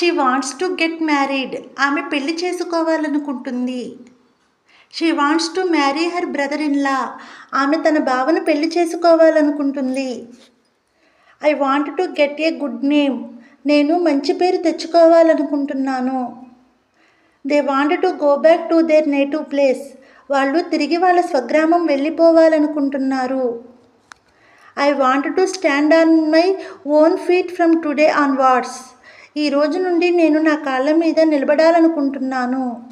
She wants to get married. ఆమె పెళ్లి చేసుకోవాలనుకుంటుంది. She wants to marry her brother in law. ఆమె తన బావను పెళ్లి చేసుకోవాలనుకుంటుంది. I want to get a good name. నేను మంచి పేరు తెచ్చుకోవాలనుకుంటున్నాను. They want to go back to their native place. వాళ్ళు తిరిగి వాళ్ళ స్వగ్రామం వెళ్ళిపోవాలనుకుంటున్నారు. I want to stand on my own feet from today onwards. ఈ రోజు నుండి నేను నా కాళ్ళ మీద నిలబడాలనుకుంటున్నాను.